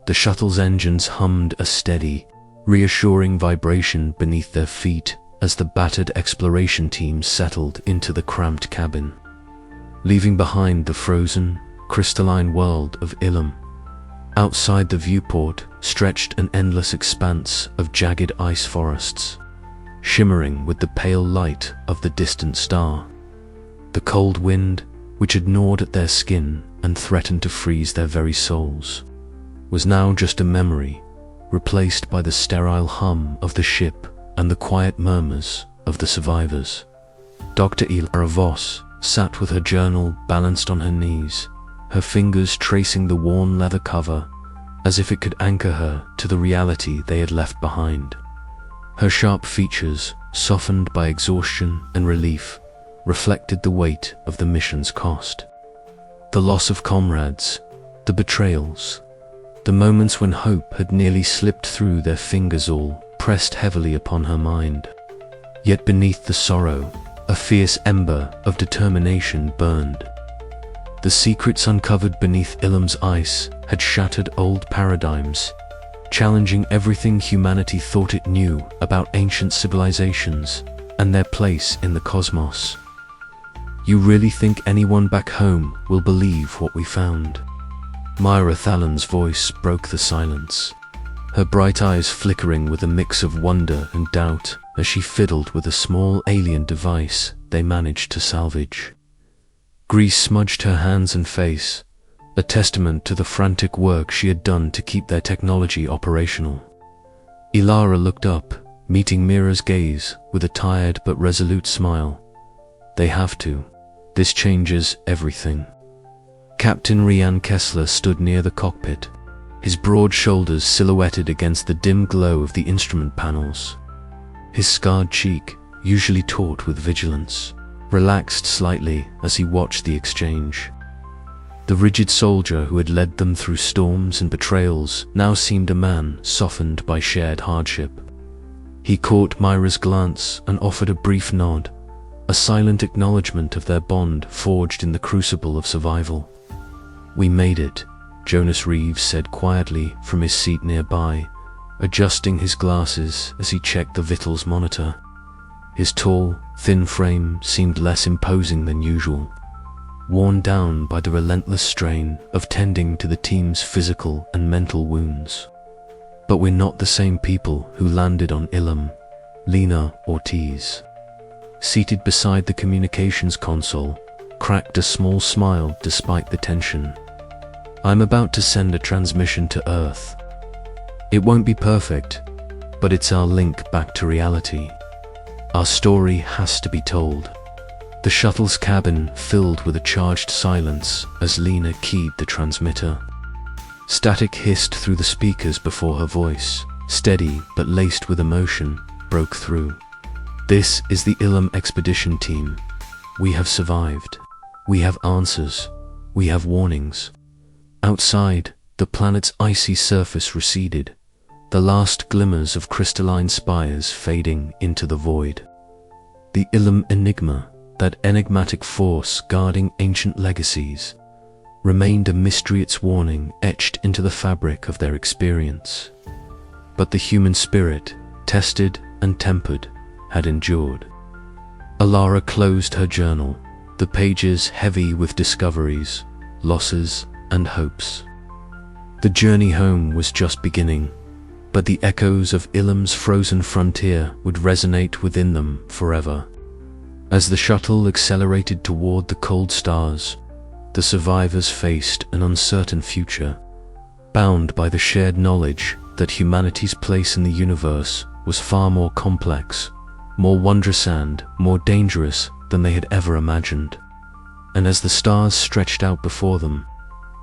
The shuttle's engines hummed a steady, reassuring vibration beneath their feet as the battered exploration team settled into the cramped cabin, leaving behind the frozen, crystalline world of Ilum. Outside the viewport stretched an endless expanse of jagged ice forests, shimmering with the pale light of the distant star. The cold wind, which had gnawed at their skin and threatened to freeze their very souls, was now just a memory, replaced by the sterile hum of the ship and the quiet murmurs of the survivors. Dr. Ilara Voss sat with her journal balanced on her knees, her fingers tracing the worn leather cover as if it could anchor her to the reality they had left behind. Her sharp features, softened by exhaustion and relief, reflected the weight of the mission's cost. The loss of comrades, the betrayals, the moments when hope had nearly slipped through their fingers all pressed heavily upon her mind. Yet beneath the sorrow, a fierce ember of determination burned. The secrets uncovered beneath Ilum's ice had shattered old paradigms, challenging everything humanity thought it knew about ancient civilizations and their place in the cosmos. "You really think anyone back home will believe what we found?" Myra Thalon's voice broke the silence, her bright eyes flickering with a mix of wonder and doubt as she fiddled with a small alien device they managed to salvage. Grease smudged her hands and face, a testament to the frantic work she had done to keep their technology operational. Ilara looked up, meeting Mira's gaze with a tired but resolute smile. "They have to. This changes everything." Captain Rian Kessler stood near the cockpit, his broad shoulders silhouetted against the dim glow of the instrument panels. His scarred cheek, usually taut with vigilance, relaxed slightly as he watched the exchange. The rigid soldier who had led them through storms and betrayals now seemed a man softened by shared hardship. He caught Myra's glance and offered a brief nod, a silent acknowledgement of their bond forged in the crucible of survival. "We made it," Jonas Reeves said quietly from his seat nearby, adjusting his glasses as he checked the vitals monitor. His tall, thin frame seemed less imposing than usual, worn down by the relentless strain of tending to the team's physical and mental wounds. "But we're not the same people who landed on Ilum," Lena Ortiz, seated beside the communications console, cracked a small smile despite the tension. "I'm about to send a transmission to Earth. It won't be perfect, but it's our link back to reality. Our story has to be told." The shuttle's cabin filled with a charged silence as Lena keyed the transmitter. Static hissed through the speakers before her voice, steady but laced with emotion, broke through. "This is the Ilum expedition team. We have survived. We have answers. We have warnings." Outside, the planet's icy surface receded, the last glimmers of crystalline spires fading into the void. The Ilum Enigma, that enigmatic force guarding ancient legacies, remained a mystery, its warning etched into the fabric of their experience. But the human spirit, tested and tempered, had endured. Ilara closed her journal, the pages heavy with discoveries, losses, and hopes. The journey home was just beginning, but the echoes of Ilum's frozen frontier would resonate within them forever. As the shuttle accelerated toward the cold stars, the survivors faced an uncertain future, bound by the shared knowledge that humanity's place in the universe was far more complex, more wondrous and more dangerous than they had ever imagined. And as the stars stretched out before them,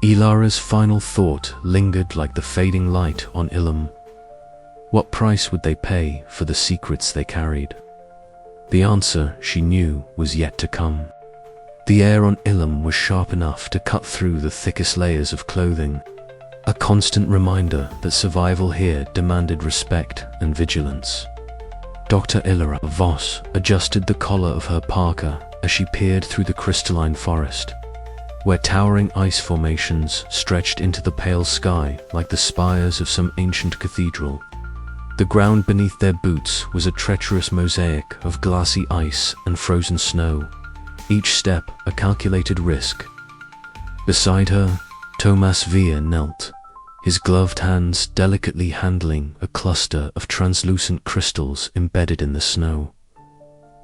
Ilara's final thought lingered like the fading light on Ilum. What price would they pay for the secrets they carried? The answer, she knew, was yet to come. The air on Ilum was sharp enough to cut through the thickest layers of clothing, a constant reminder that survival here demanded respect and vigilance. Dr. Ilara Voss adjusted the collar of her parka as she peered through the crystalline forest, where towering ice formations stretched into the pale sky like the spires of some ancient cathedral. The ground beneath their boots was a treacherous mosaic of glassy ice and frozen snow, each step a calculated risk. Beside her, Thomas Vere knelt, his gloved hands delicately handling a cluster of translucent crystals embedded in the snow.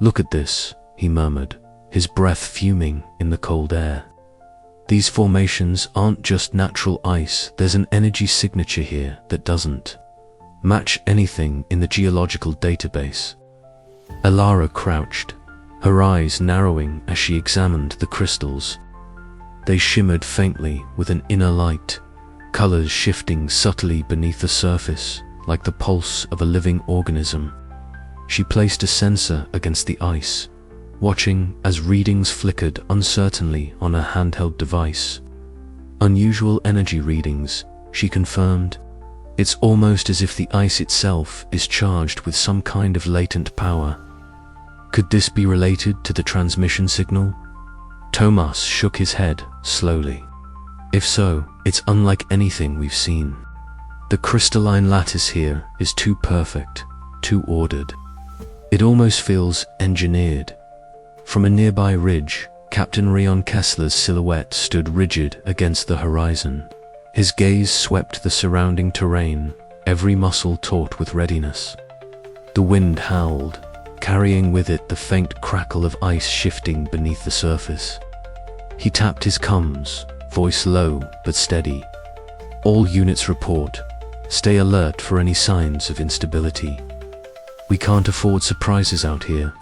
"Look at this," he murmured, his breath fuming in the cold air. "These formations aren't just natural ice, there's an energy signature here that doesn't match anything in the geological database." Alara crouched, her eyes narrowing as she examined the crystals. They shimmered faintly with an inner light, colors shifting subtly beneath the surface like the pulse of a living organism. She placed a sensor against the ice, watching as readings flickered uncertainly on her handheld device. "Unusual energy readings," she confirmed. "It's almost as if the ice itself is charged with some kind of latent power." Could this be related to the transmission signal? Thomas shook his head slowly. "If so, it's unlike anything we've seen. The crystalline lattice here is too perfect, too ordered. It almost feels engineered." From a nearby ridge, Captain Rion Kessler's silhouette stood rigid against the horizon. His gaze swept the surrounding terrain, every muscle taut with readiness. The wind howled, carrying with it the faint crackle of ice shifting beneath the surface. He tapped his comms, voice low but steady. "All units report. Stay alert for any signs of instability. We can't afford surprises out here."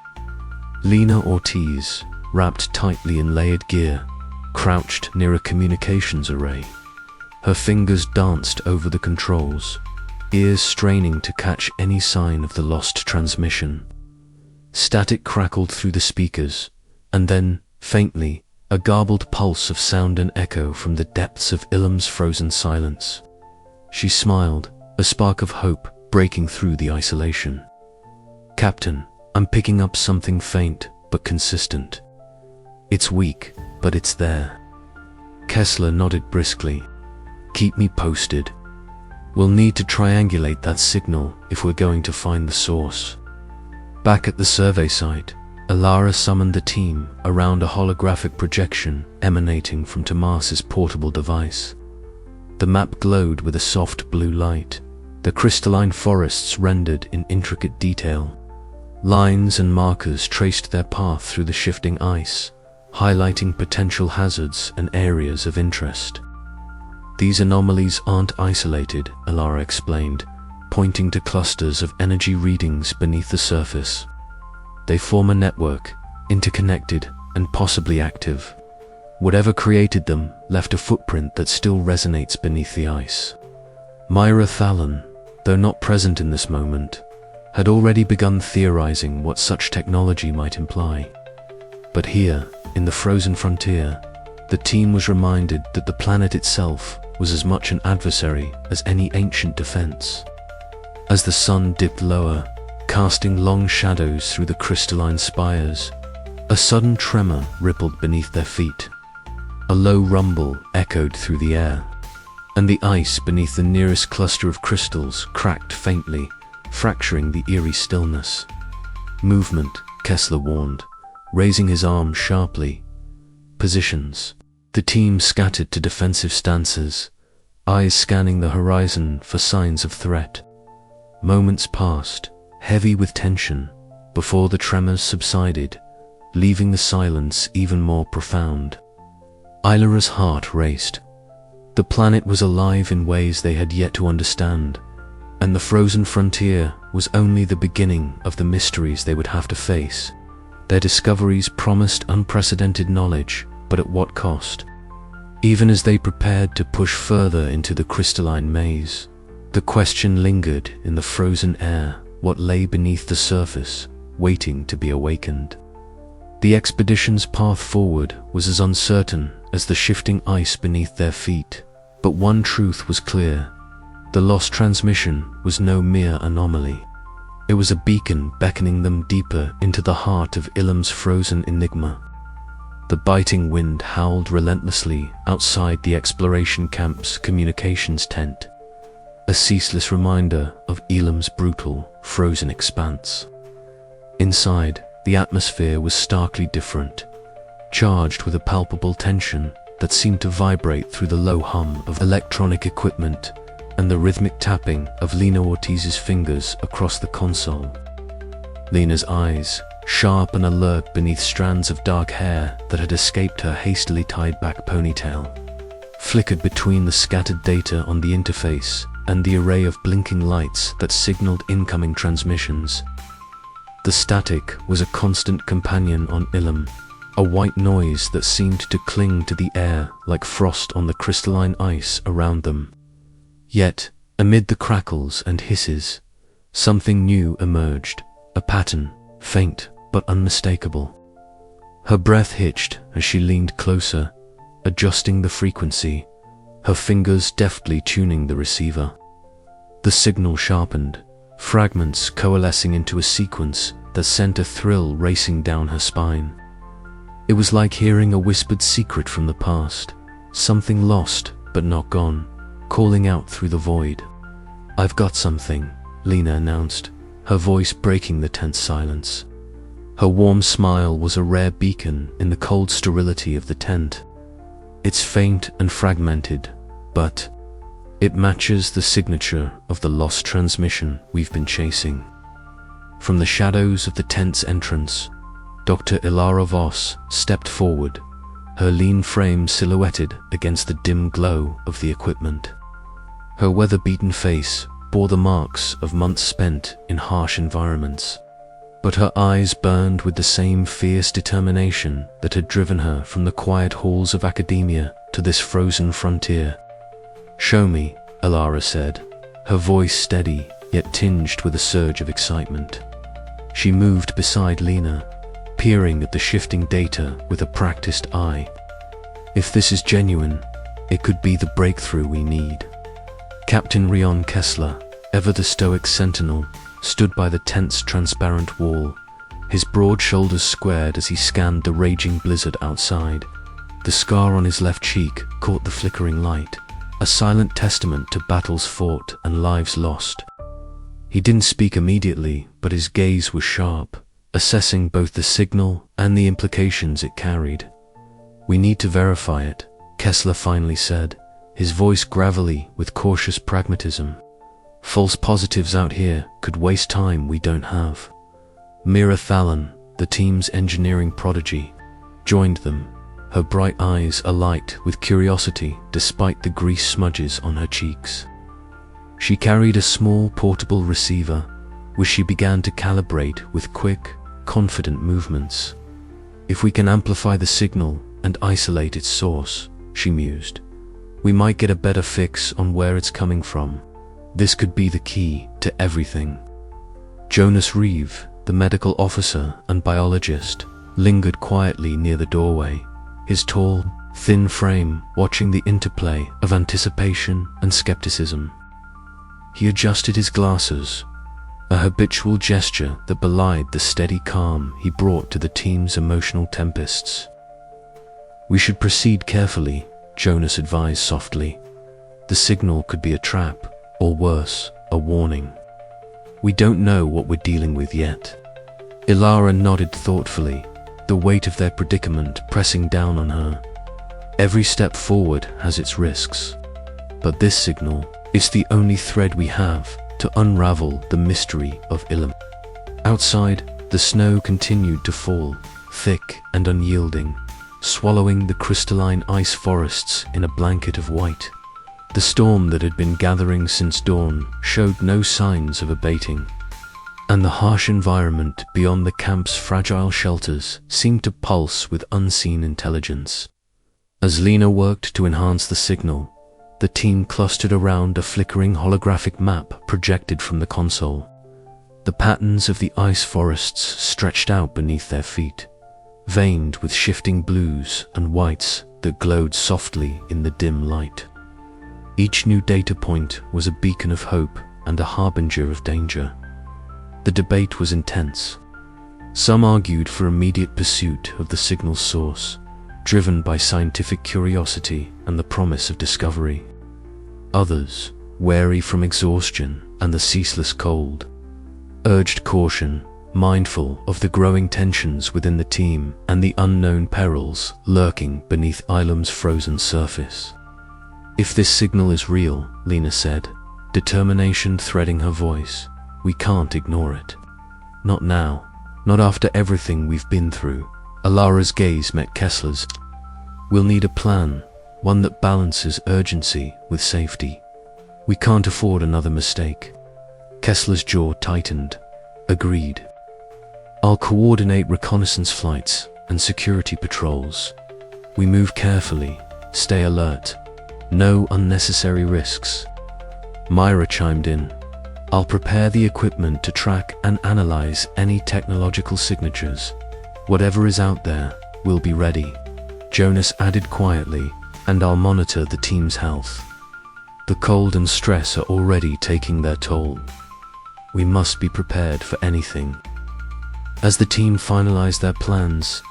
Lena Ortiz, wrapped tightly in layered gear, crouched near a communications array. Her fingers danced over the controls, ears straining to catch any sign of the lost transmission. Static crackled through the speakers, and then, faintly, a garbled pulse of sound and echo from the depths of Ilum's frozen silence. She smiled, a spark of hope breaking through the isolation. "Captain, I'm picking up something faint but consistent. It's weak, but it's there." Kessler nodded briskly. "Keep me posted. We'll need to triangulate that signal if we're going to find the source." Back at the survey site, Alara summoned the team around a holographic projection emanating from Tomas's portable device. The map glowed with a soft blue light, the crystalline forests rendered in intricate detail. Lines and markers traced their path through the shifting ice, highlighting potential hazards and areas of interest. "These anomalies aren't isolated," Alara explained, pointing to clusters of energy readings beneath the surface. "They form a network, interconnected and possibly active. Whatever created them left a footprint that still resonates beneath the ice." Myra Thallon, though not present in this moment, had already begun theorizing what such technology might imply. But here, in the frozen frontier, the team was reminded that the planet itself was as much an adversary as any ancient defense. As the sun dipped lower, casting long shadows through the crystalline spires, a sudden tremor rippled beneath their feet. A low rumble echoed through the air, and the ice beneath the nearest cluster of crystals cracked faintly, fracturing the eerie stillness. "Movement," Kessler warned, raising his arm sharply. "Positions." The team scattered to defensive stances, eyes scanning the horizon for signs of threat. Moments passed, heavy with tension, before the tremors subsided, leaving the silence even more profound. Ilara's heart raced. The planet was alive in ways they had yet to understand, and the frozen frontier was only the beginning of the mysteries they would have to face. Their discoveries promised unprecedented knowledge, but at what cost? Even as they prepared to push further into the crystalline maze, the question lingered in the frozen air, what lay beneath the surface, waiting to be awakened. The expedition's path forward was as uncertain as the shifting ice beneath their feet, but one truth was clear. The lost transmission was no mere anomaly. It was a beacon beckoning them deeper into the heart of Ilum's frozen enigma. The biting wind howled relentlessly outside the exploration camp's communications tent, a ceaseless reminder of Ilum's brutal, frozen expanse. Inside, the atmosphere was starkly different, charged with a palpable tension that seemed to vibrate through the low hum of electronic equipment and the rhythmic tapping of Lena Ortiz's fingers across the console. Lena's eyes, sharp and alert beneath strands of dark hair that had escaped her hastily tied back ponytail, flickered between the scattered data on the interface and the array of blinking lights that signaled incoming transmissions. The static was a constant companion on Ilum, a white noise that seemed to cling to the air like frost on the crystalline ice around them. Yet, amid the crackles and hisses, something new emerged, a pattern, faint but unmistakable. Her breath hitched as she leaned closer, adjusting the frequency, her fingers deftly tuning the receiver. The signal sharpened, fragments coalescing into a sequence that sent a thrill racing down her spine. It was like hearing a whispered secret from the past, something lost but not gone, calling out through the void. "I've got something," Lena announced, her voice breaking the tense silence. Her warm smile was a rare beacon in the cold sterility of the tent. It's faint and fragmented, but it matches the signature of the lost transmission we've been chasing. From the shadows of the tent's entrance, Dr. Ilara Voss stepped forward, her lean frame silhouetted against the dim glow of the equipment. Her weather-beaten face bore the marks of months spent in harsh environments, but her eyes burned with the same fierce determination that had driven her from the quiet halls of academia to this frozen frontier. "Show me," Ilara said, her voice steady yet tinged with a surge of excitement. She moved beside Lena, peering at the shifting data with a practiced eye. If this is genuine, it could be the breakthrough we need. Captain Rion Kessler, ever the stoic sentinel, stood by the tent's transparent wall, his broad shoulders squared as he scanned the raging blizzard outside. The scar on his left cheek caught the flickering light, a silent testament to battles fought and lives lost. He didn't speak immediately, but his gaze was sharp, assessing both the signal and the implications it carried. "We need to verify it," Kessler finally said, his voice gravelly with cautious pragmatism. "False positives out here could waste time we don't have." Mira Thallon, the team's engineering prodigy, joined them, her bright eyes alight with curiosity despite the grease smudges on her cheeks. She carried a small portable receiver, which she began to calibrate with quick, confident movements. "If we can amplify the signal and isolate its source," she mused, "we might get a better fix on where it's coming from. This could be the key to everything." Jonas Reeve, the medical officer and biologist, lingered quietly near the doorway, his tall, thin frame watching the interplay of anticipation and skepticism. He adjusted his glasses, a habitual gesture that belied the steady calm he brought to the team's emotional tempests. "We should proceed carefully," Jonas advised softly. "The signal could be a trap, or worse, a warning. We don't know what we're dealing with yet." Ilara nodded thoughtfully, the weight of their predicament pressing down on her. "Every step forward has its risks, but this signal is the only thread we have to unravel the mystery of Ilum." Outside, the snow continued to fall, thick and unyielding, swallowing the crystalline ice forests in a blanket of white. The storm that had been gathering since dawn showed no signs of abating, and the harsh environment beyond the camp's fragile shelters seemed to pulse with unseen intelligence. As Lena worked to enhance the signal, the team clustered around a flickering holographic map projected from the console. The patterns of the ice forests stretched out beneath their feet, veined with shifting blues and whites that glowed softly in the dim light. Each new data point was a beacon of hope and a harbinger of danger. The debate was intense. Some argued for immediate pursuit of the signal's source, driven by scientific curiosity and the promise of discovery. Others, wary from exhaustion and the ceaseless cold, urged caution, mindful of the growing tensions within the team and the unknown perils lurking beneath Ilum's frozen surface. "If this signal is real," Lena said, determination threading her voice, "we can't ignore it. Not now, not after everything we've been through." Ilara's gaze met Kessler's. "We'll need a plan, one that balances urgency with safety. We can't afford another mistake." Kessler's jaw tightened. "Agreed. I'll coordinate reconnaissance flights and security patrols. We move carefully, stay alert, no unnecessary risks." Myra chimed in. "I'll prepare the equipment to track and analyze any technological signatures. Whatever is out there, we'll be ready." Jonas added quietly, "And I'll monitor the team's health. The cold and stress are already taking their toll. We must be prepared for anything." As the team finalized their plans,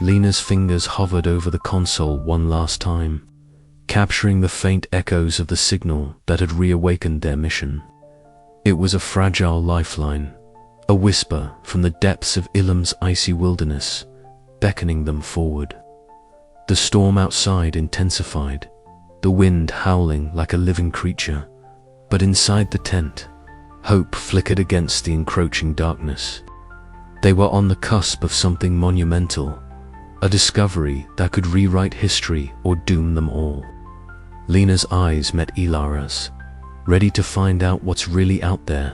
Lena's fingers hovered over the console one last time, capturing the faint echoes of the signal that had reawakened their mission. It was a fragile lifeline, a whisper from the depths of Ilum's icy wilderness, beckoning them forward. The storm outside intensified, the wind howling like a living creature, but inside the tent, hope flickered against the encroaching darkness. They were on the cusp of something monumental, a discovery that could rewrite history or doom them all. Lena's eyes met Ilara's, ready to find out what's really out there.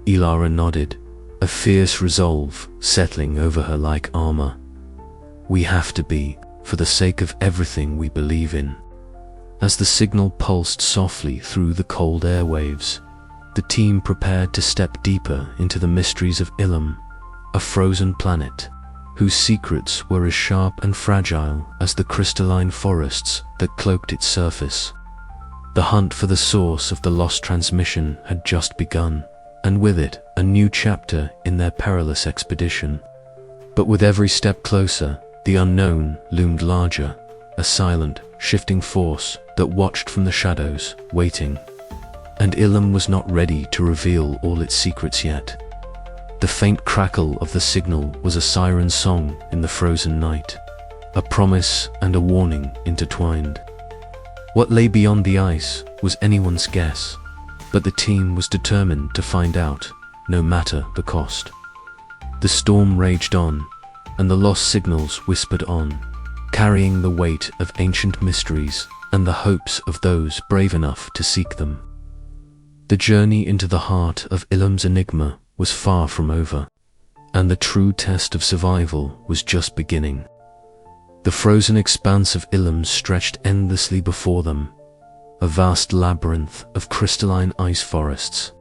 Ilara nodded, a fierce resolve settling over her like armor. "We have to be, for the sake of everything we believe in." As the signal pulsed softly through the cold airwaves, the team prepared to step deeper into the mysteries of Ilum, a frozen planet whose secrets were as sharp and fragile as the crystalline forests that cloaked its surface. The hunt for the source of the lost transmission had just begun, and with it a new chapter in their perilous expedition. But with every step closer, the unknown loomed larger, a silent, shifting force that watched from the shadows, waiting. And Ilum was not ready to reveal all its secrets yet. The faint crackle of the signal was a siren song in the frozen night, a promise and a warning intertwined. What lay beyond the ice was anyone's guess, but the team was determined to find out, no matter the cost. The storm raged on, and the lost signals whispered on, carrying the weight of ancient mysteries and the hopes of those brave enough to seek them. The journey into the heart of Ilum's enigma was far from over, and the true test of survival was just beginning. The frozen expanse of Ilum stretched endlessly before them, a vast labyrinth of crystalline ice forests,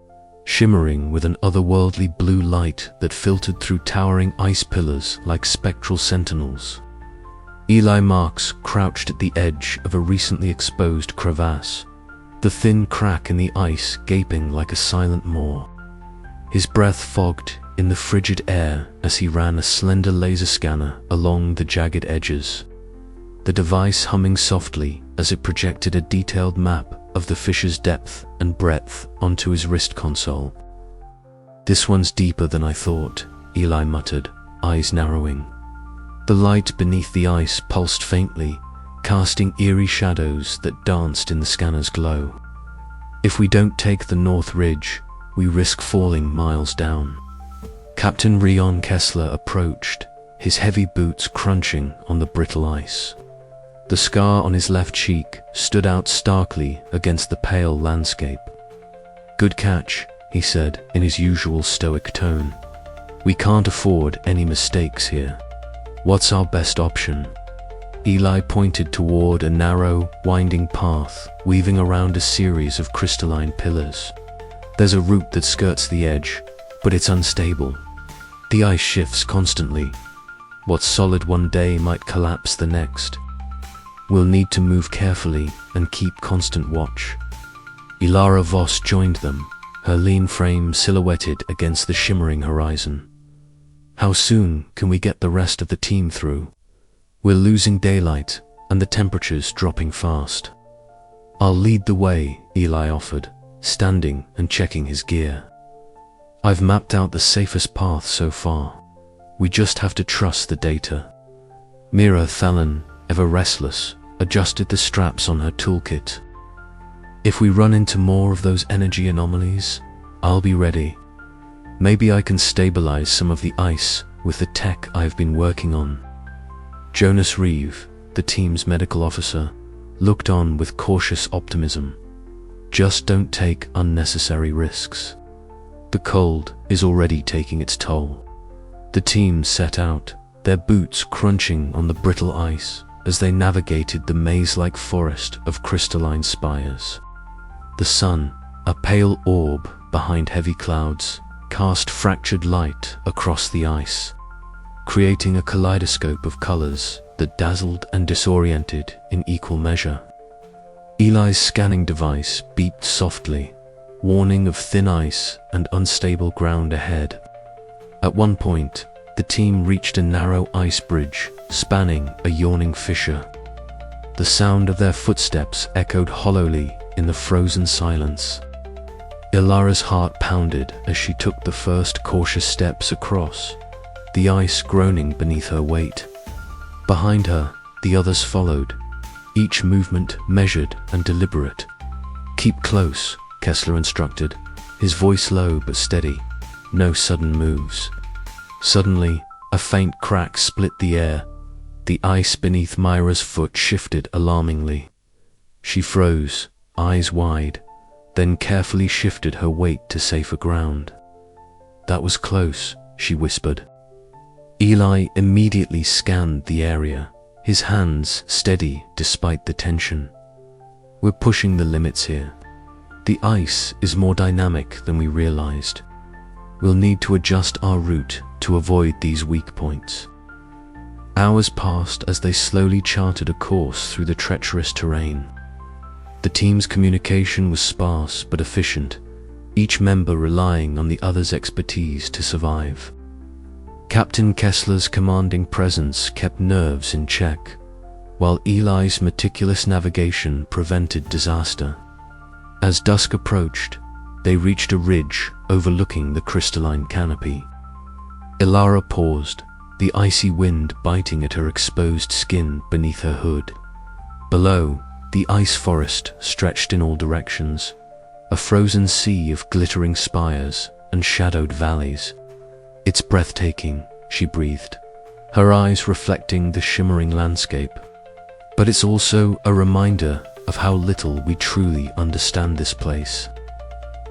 shimmering with an otherworldly blue light that filtered through towering ice pillars like spectral sentinels. Eli Marks crouched at the edge of a recently exposed crevasse, the thin crack in the ice gaping like a silent maw. His breath fogged in the frigid air as he ran a slender laser scanner along the jagged edges, the device humming softly as it projected a detailed map of the fissures' depth and breadth onto his wrist console. "This one's deeper than I thought," Eli muttered, eyes narrowing. The light beneath the ice pulsed faintly, casting eerie shadows that danced in the scanner's glow. "If we don't take the North Ridge, we risk falling miles down." Captain Rion Kessler approached, his heavy boots crunching on the brittle ice. The scar on his left cheek stood out starkly against the pale landscape. "Good catch," he said in his usual stoic tone. "We can't afford any mistakes here. What's our best option?" Eli pointed toward a narrow, winding path weaving around a series of crystalline pillars. "There's a route that skirts the edge, but it's unstable. The ice shifts constantly. What's solid one day might collapse the next. We'll need to move carefully and keep constant watch." Ilara Voss joined them, her lean frame silhouetted against the shimmering horizon. "How soon can we get the rest of the team through?" We're losing daylight, and the temperature's dropping fast. I'll lead the way, Eli offered, standing and checking his gear. I've mapped out the safest path so far. We just have to trust the data. Mira Thalen, ever restless, adjusted the straps on her toolkit. If we run into more of those energy anomalies, I'll be ready. Maybe I can stabilize some of the ice with the tech I've been working on. Jonas Reeve, the team's medical officer, looked on with cautious optimism. Just don't take unnecessary risks. The cold is already taking its toll. The team set out, their boots crunching on the brittle ice as they navigated the maze-like forest of crystalline spires. The sun, a pale orb behind heavy clouds, cast fractured light across the ice, creating a kaleidoscope of colors that dazzled and disoriented in equal measure. Eli's scanning device beeped softly, warning of thin ice and unstable ground ahead. At one point, the team reached a narrow ice bridge spanning a yawning fissure. The sound of their footsteps echoed hollowly in the frozen silence. Ilara's heart pounded as she took the first cautious steps across, the ice groaning beneath her weight. Behind her, the others followed, each movement measured and deliberate. "Keep close," Kessler instructed, his voice low but steady. "No sudden moves." Suddenly, a faint crack split the air. The ice beneath Myra's foot shifted alarmingly. She froze, eyes wide, then carefully shifted her weight to safer ground. "That was close," she whispered. Eli immediately scanned the area, his hands steady despite the tension. "We're pushing the limits here. The ice is more dynamic than we realized. We'll need to adjust our route to avoid these weak points." Hours passed as they slowly charted a course through the treacherous terrain. The team's communication was sparse but efficient, each member relying on the other's expertise to survive. Captain Kessler's commanding presence kept nerves in check, while Eli's meticulous navigation prevented disaster. As dusk approached, they reached a ridge overlooking the crystalline canopy. Ilara paused, the icy wind biting at her exposed skin beneath her hood. Below, the ice forest stretched in all directions, a frozen sea of glittering spires and shadowed valleys. "It's breathtaking," she breathed, her eyes reflecting the shimmering landscape. "But it's also a reminder of how little we truly understand this place."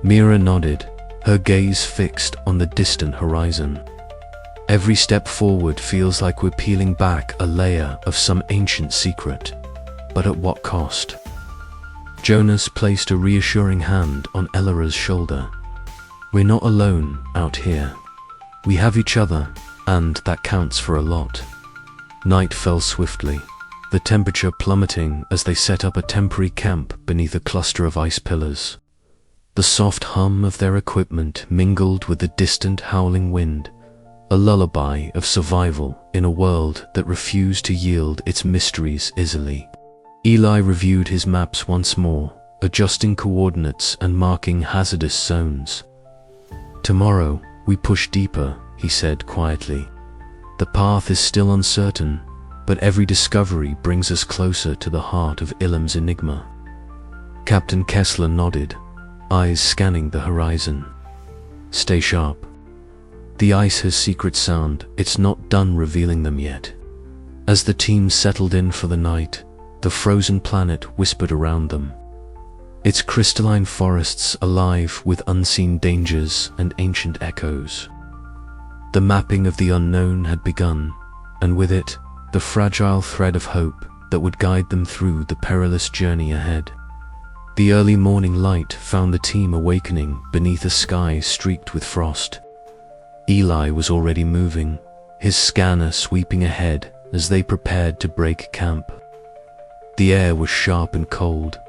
Mira nodded, her gaze fixed on the distant horizon. "Every step forward feels like we're peeling back a layer of some ancient secret. But at what cost?" Jonas placed a reassuring hand on Elara's shoulder. "We're not alone out here. We have each other, and that counts for a lot." Night fell swiftly, the temperature plummeting as they set up a temporary camp beneath a cluster of ice pillars. The soft hum of their equipment mingled with the distant howling wind, a lullaby of survival in a world that refused to yield its mysteries easily. Eli reviewed his maps once more, adjusting coordinates and marking hazardous zones. "Tomorrow, we push deeper," he said quietly. "The path is still uncertain, but every discovery brings us closer to the heart of Ilum's enigma." Captain Kessler nodded, eyes scanning the horizon. "Stay sharp. The ice has secret sound, it's not done revealing them yet." As the team settled in for the night, the frozen planet whispered around them, its crystalline forests alive with unseen dangers and ancient echoes. The mapping of the unknown had begun, and with it, the fragile thread of hope that would guide them through the perilous journey ahead. The early morning light found the team awakening beneath a sky streaked with frost. Eli was already moving, his scanner sweeping ahead as they prepared to break camp. The air was sharp and cold,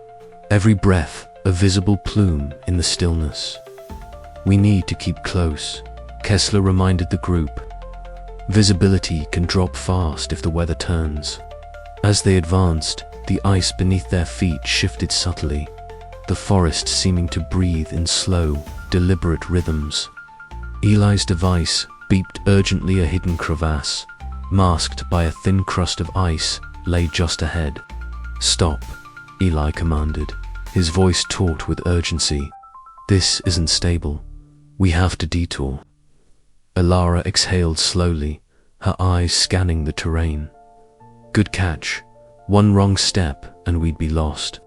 every breath a visible plume in the stillness. "We need to keep close," Kessler reminded the group. Visibility can drop fast if the weather turns. As they advanced, the ice beneath their feet shifted subtly, the forest seeming to breathe in slow, deliberate rhythms. Eli's device beeped urgently. A hidden crevasse, masked by a thin crust of ice, lay just ahead. "Stop," Eli commanded, his voice taut with urgency. "This isn't stable. We have to detour." Ilara exhaled slowly, her eyes scanning the terrain. "Good catch. One wrong step and we'd be lost."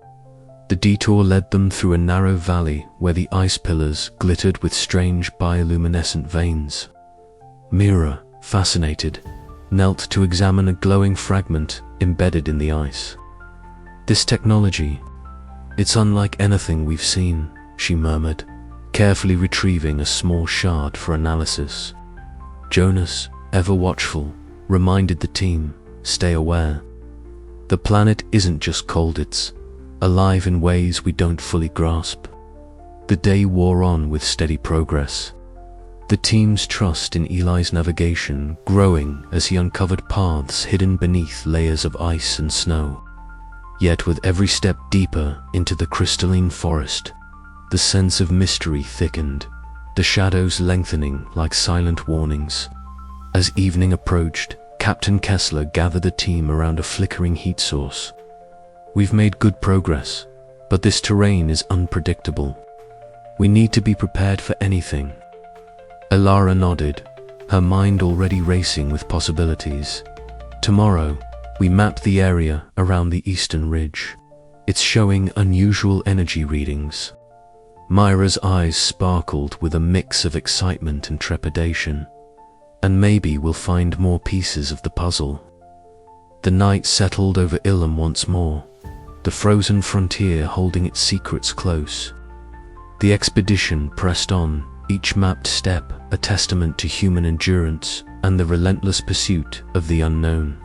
The detour led them through a narrow valley where the ice pillars glittered with strange bioluminescent veins. Mira, fascinated, knelt to examine a glowing fragment embedded in the ice. "This technology, it's unlike anything we've seen," she murmured, carefully retrieving a small shard for analysis. Jonas, ever watchful, reminded the team, "Stay aware. The planet isn't just cold, it's alive in ways we don't fully grasp." The day wore on with steady progress, the team's trust in Eli's navigation growing as he uncovered paths hidden beneath layers of ice and snow. Yet with every step deeper into the crystalline forest, the sense of mystery thickened, the shadows lengthening like silent warnings. As evening approached, Captain Kessler gathered the team around a flickering heat source. "We've made good progress, but this terrain is unpredictable. We need to be prepared for anything." Ilara nodded, her mind already racing with possibilities. "Tomorrow, we map the area around the eastern ridge. It's showing unusual energy readings." Myra's eyes sparkled with a mix of excitement and trepidation. "And maybe we'll find more pieces of the puzzle." The night settled over Ilum once more, the frozen frontier holding its secrets close. The expedition pressed on, each mapped step a testament to human endurance and the relentless pursuit of the unknown.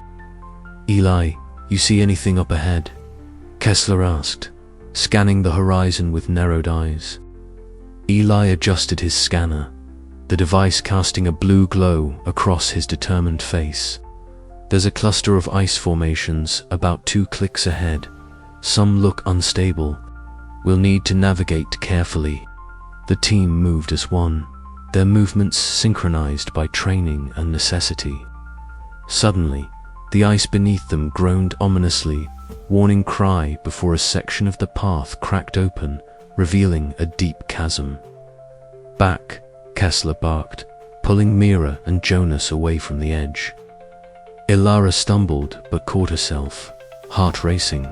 "Eli, you see anything up ahead?" Kessler asked, scanning the horizon with narrowed eyes. Eli adjusted his scanner, the device casting a blue glow across his determined face. "There's a cluster of ice formations about 2 clicks ahead. Some look unstable. We'll need to navigate carefully." The team moved as one, their movements synchronized by training and necessity. Suddenly, the ice beneath them groaned ominously, warning cry before a section of the path cracked open, revealing a deep chasm. "Back," Kessler barked, pulling Mira and Jonas away from the edge. Ilara stumbled but caught herself, heart racing.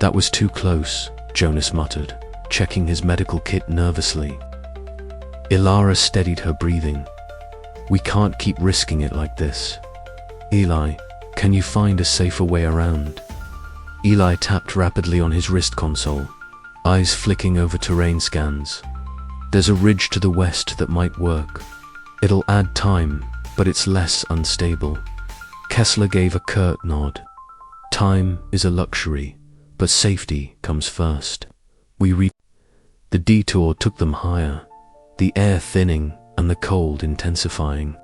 "That was too close," Jonas muttered, checking his medical kit nervously. Ilara steadied her breathing. "We can't keep risking it like this. Eli, can you find a safer way around?" Eli tapped rapidly on his wrist console, eyes flicking over terrain scans. "There's a ridge to the west that might work. It'll add time, but it's less unstable." Kessler gave a curt nod. "Time is a luxury, but safety comes first." The detour took them higher, the air thinning and the cold intensifying.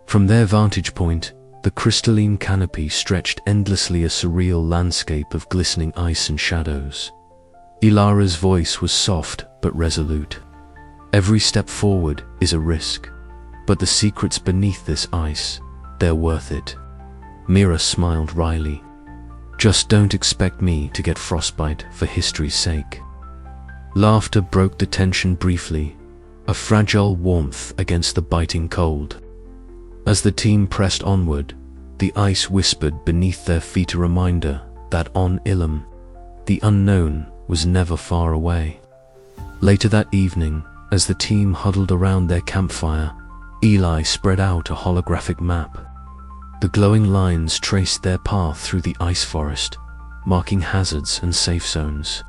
From their vantage point, the crystalline canopy stretched endlessly, a surreal landscape of glistening ice and shadows. Ilara's voice was soft but resolute. "Every step forward is a risk, but the secrets beneath this ice, they're worth it." Mira smiled wryly. "Just don't expect me to get frostbite for history's sake." Laughter broke the tension briefly, a fragile warmth against the biting cold. As the team pressed onward, the ice whispered beneath their feet, a reminder that on Ilum, the unknown was never far away. Later that evening, as the team huddled around their campfire, Eli spread out a holographic map. The glowing lines traced their path through the ice forest, marking hazards and safe zones.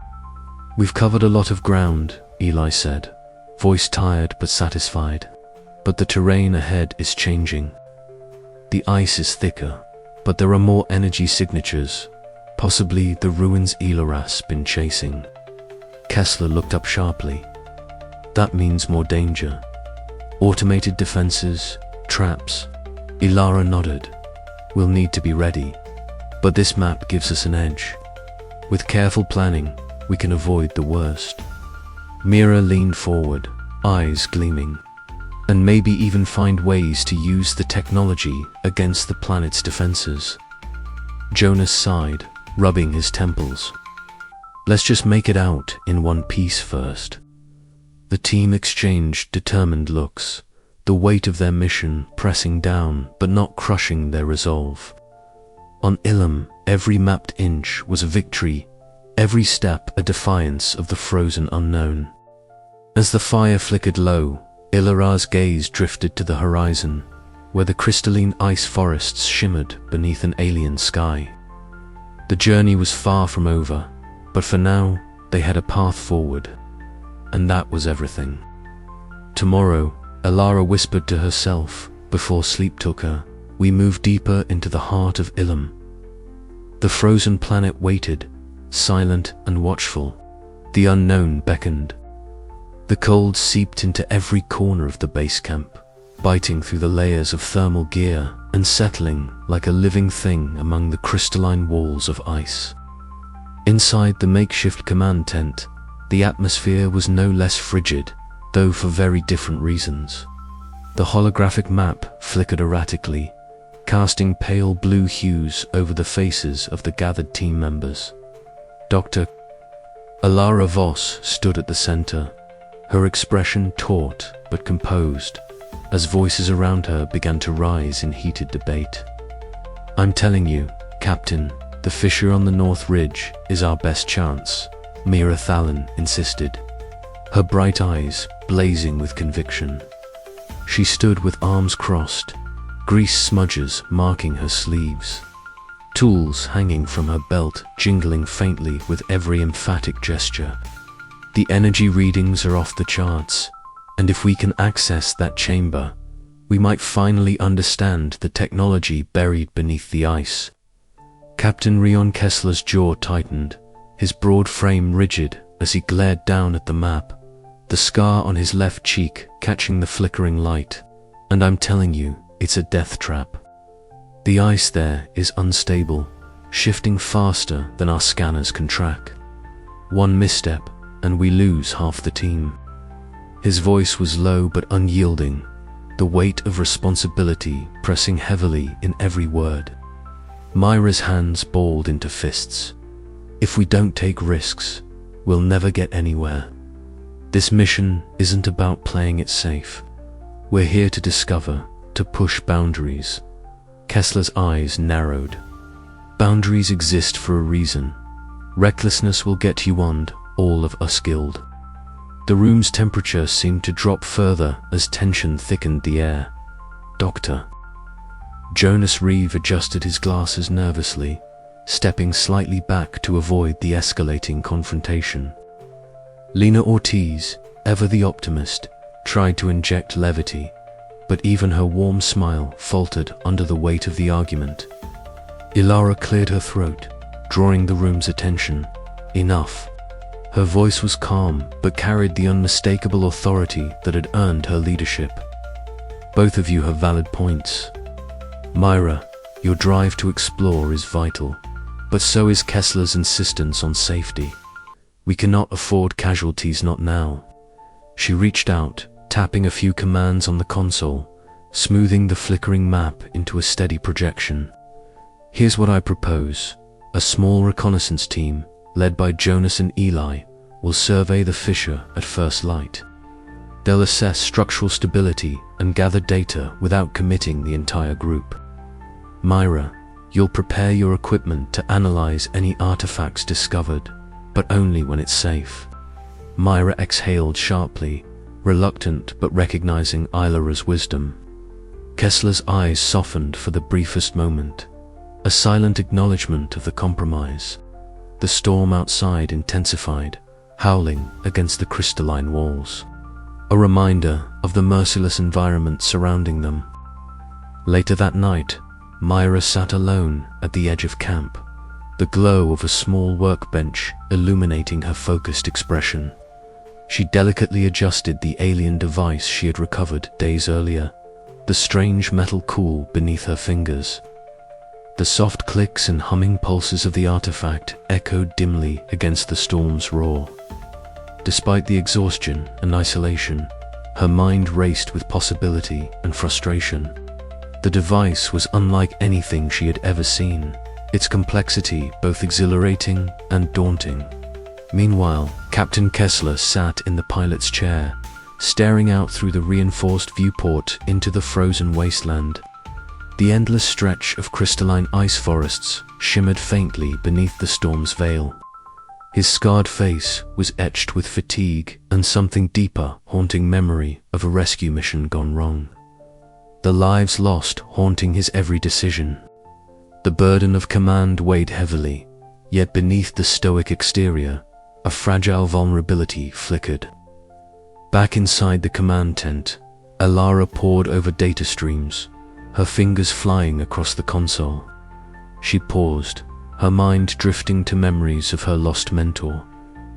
"We've covered a lot of ground," Eli said, voice tired but satisfied. "But the terrain ahead is changing. The ice is thicker, but there are more energy signatures, possibly the ruins Ilaras been chasing." Kessler looked up sharply. "That means more danger. Automated defenses, traps. Ilara nodded. We'll need to be ready, but this map gives us an edge. With careful planning, we can avoid the worst. Mira leaned forward, eyes gleaming, and maybe even find ways to use the technology against the planet's defenses. Jonas sighed, rubbing his temples. Let's just make it out in one piece first. The team exchanged determined looks, the weight of their mission pressing down but not crushing their resolve. On Ilum, every mapped inch was a victory, every step a defiance of the frozen unknown. As the fire flickered low, Ilara's gaze drifted to the horizon, where the crystalline ice forests shimmered beneath an alien sky. The journey was far from over, but for now, they had a path forward. And that was everything. Tomorrow, Ilara whispered to herself, before sleep took her, we move deeper into the heart of Ilum. The frozen planet waited, silent and watchful. The unknown beckoned. The cold seeped into every corner of the base camp, biting through the layers of thermal gear and settling like a living thing among the crystalline walls of ice. Inside the makeshift command tent, the atmosphere was no less frigid, though for very different reasons. The holographic map flickered erratically, casting pale blue hues over the faces of the gathered team members. Dr. Ilara Voss stood at the center, her expression taut but composed, as voices around her began to rise in heated debate. I'm telling you, Captain, the fissure on the North Ridge is our best chance, Mira Thallen insisted, her bright eyes blazing with conviction. She stood with arms crossed, grease smudges marking her sleeves, tools hanging from her belt jingling faintly with every emphatic gesture. The energy readings are off the charts, and if we can access that chamber, we might finally understand the technology buried beneath the ice. Captain Rion Kessler's jaw tightened, his broad frame rigid as he glared down at the map, the scar on his left cheek catching the flickering light. And I'm telling you, it's a death trap. The ice there is unstable, shifting faster than our scanners can track. One misstep, and we lose half the team. His voice was low but unyielding, the weight of responsibility pressing heavily in every word. Myra's hands balled into fists. If we don't take risks, we'll never get anywhere. This mission isn't about playing it safe. We're here to discover, to push boundaries. Kessler's eyes narrowed. Boundaries exist for a reason. Recklessness will get you on all of us guild. The room's temperature seemed to drop further as tension thickened the air. Doctor. Jonas Reeve adjusted his glasses nervously, stepping slightly back to avoid the escalating confrontation. Lena Ortiz, ever the optimist, tried to inject levity, but even her warm smile faltered under the weight of the argument. Ilara cleared her throat, drawing the room's attention. Enough. Her voice was calm, but carried the unmistakable authority that had earned her leadership. Both of you have valid points. Myra, your drive to explore is vital, but so is Kessler's insistence on safety. We cannot afford casualties, not now. She reached out, tapping a few commands on the console, smoothing the flickering map into a steady projection. Here's what I propose. A small reconnaissance team, led by Jonas and Eli, will survey the fissure at first light. They'll assess structural stability and gather data without committing the entire group. Myra, you'll prepare your equipment to analyze any artifacts discovered, but only when it's safe. Myra exhaled sharply, reluctant but recognizing Ilara's wisdom. Kessler's eyes softened for the briefest moment, a silent acknowledgement of the compromise. The storm outside intensified, howling against the crystalline walls, a reminder of the merciless environment surrounding them. Later that night, Myra sat alone at the edge of camp, the glow of a small workbench illuminating her focused expression. She delicately adjusted the alien device she had recovered days earlier, the strange metal cool beneath her fingers. The soft clicks and humming pulses of the artifact echoed dimly against the storm's roar. Despite the exhaustion and isolation, her mind raced with possibility and frustration. The device was unlike anything she had ever seen, its complexity both exhilarating and daunting. Meanwhile, Captain Kessler sat in the pilot's chair, staring out through the reinforced viewport into the frozen wasteland. The endless stretch of crystalline ice forests shimmered faintly beneath the storm's veil. His scarred face was etched with fatigue and something deeper haunting memory of a rescue mission gone wrong. The lives lost haunting his every decision. The burden of command weighed heavily, yet beneath the stoic exterior, a fragile vulnerability flickered. Back inside the command tent, Alara pored over data streams, her fingers flying across the console. She paused, her mind drifting to memories of her lost mentor,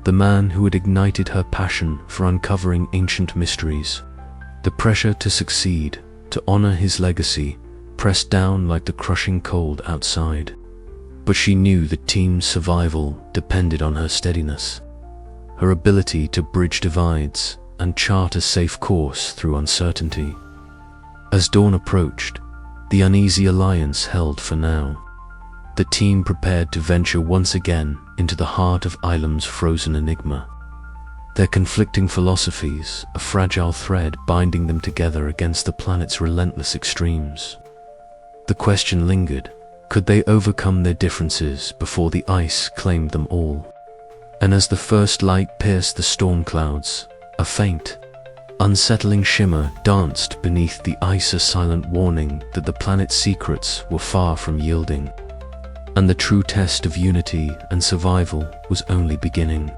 the man who had ignited her passion for uncovering ancient mysteries. The pressure to succeed, to honor his legacy, pressed down like the crushing cold outside. But she knew the team's survival depended on her steadiness, her ability to bridge divides and chart a safe course through uncertainty. As dawn approached, the uneasy alliance held for now. The team prepared to venture once again into the heart of Ilum's frozen enigma. Their conflicting philosophies, a fragile thread binding them together against the planet's relentless extremes. The question lingered, could they overcome their differences before the ice claimed them all? And as the first light pierced the storm clouds, a faint, unsettling shimmer danced beneath the ice, a silent warning that the planet's secrets were far from yielding, and the true test of unity and survival was only beginning.